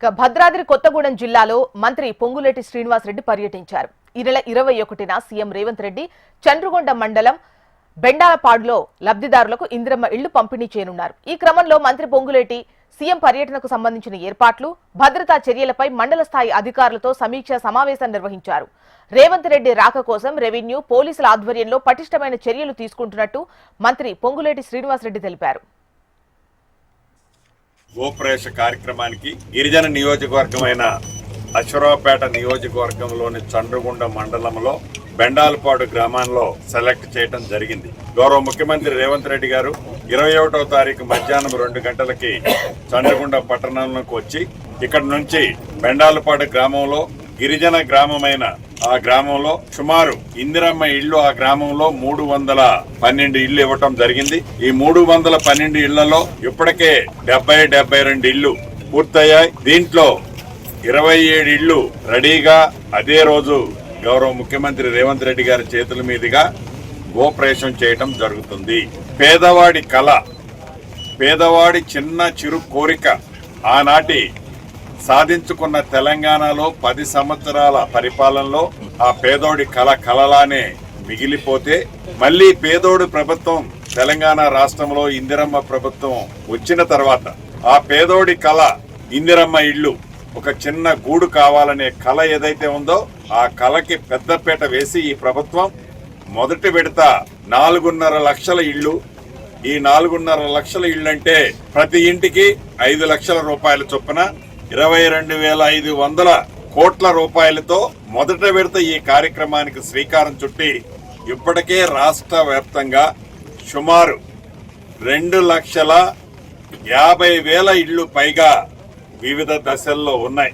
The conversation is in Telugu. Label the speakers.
Speaker 1: భద్రాద్రి కొత్తగూడెం జిల్లాలో మంత్రి పొంగులేటి శ్రీనివాసరెడ్డి పర్యటించారు. ఈ నెల 21న సీఎం రేవంత్ రెడ్డి చంద్రగొండ మండలం బెండాలపాడులో లబ్ధిదారులకు ఇందిరమ్మ ఇళ్లు పంపిణీ చేయనున్నారు. ఈ క్రమంలో మంత్రి పొంగులేటి సీఎం పర్యటనకు సంబంధించిన ఏర్పాట్లు, భద్రతా చర్యలపై మండల స్థాయి అధికారులతో సమీక్షా సమావేశం నిర్వహించారు. రేవంత్ రెడ్డి రాక కోసం రెవెన్యూ, పోలీసుల ఆధ్వర్యంలో పటిష్టమైన చర్యలు తీసుకుంటున్నట్టు మంత్రి పొంగులేటి శ్రీనివాసరెడ్డి తెలిపారు.
Speaker 2: గోప్రవేశ కార్యక్రమానికి గిరిజన నియోజకవర్గమైన అశ్వరావుపేట నియోజకవర్గంలోని చండ్రగుండ మండలంలో బెండాలపాడు గ్రామంలో సెలెక్ట్ చేయడం జరిగింది. గౌరవ ముఖ్యమంత్రి రేవంత్ రెడ్డి గారు 21వ తారీఖు మధ్యాహ్నం 2 గంటలకి చండ్రగుండ పట్టణంలోకి వచ్చి ఇక్కడ నుంచి బెండాలపాడు గ్రామంలో గిరిజన గ్రామమైన ఆ గ్రామంలో సుమారు ఇందిరమ్మ ఇళ్లు ఆ గ్రామంలో 312 ఇళ్లు ఇవ్వటం జరిగింది. ఈ 312 ఇళ్లలో ఇప్పటికే 72 ఇళ్లు పూర్తయ్యాయి. దీంట్లో 27 ఇళ్లు రెడీగా అదే రోజు గౌరవ ముఖ్యమంత్రి రేవంత్ రెడ్డి గారి చేతుల మీదుగా గోప్రవేశం చేయటం జరుగుతుంది. పేదవాడి కళ, పేదవాడి చిన్న చిరు కోరిక ఆనాటి సాధించుకున్న తెలంగాణలో 10 సంవత్సరాల పరిపాలనలో ఆ పేదోడి కళ కలలానే మిగిలిపోతే మళ్లీ పేదోడి ప్రభుత్వం తెలంగాణ రాష్ట్రంలో ఇందిరమ్మ ప్రభుత్వం వచ్చిన తర్వాత ఆ పేదోడి కళ ఇందిరమ్మ ఇళ్లు ఒక చిన్న గూడు కావాలనే కళ ఏదైతే ఉందో ఆ కళకి పెద్దపీట వేసి ఈ ప్రభుత్వం మొదటి విడత 4.5 లక్షల ఇళ్లు, ఈ 4.5 లక్షల ఇళ్లంటే ప్రతి ఇంటికి 5 లక్షల రూపాయల చొప్పున 22,500 కోట్ల రూపాయలతో మొదటి విడత ఈ కార్యక్రమానికి శ్రీకారం చుట్టి ఇప్పటికే రాష్ట్ర వ్యాప్తంగా సుమారు 2,50,000 ఇళ్లు పైగా వివిధ దశల్లో ఉన్నాయి.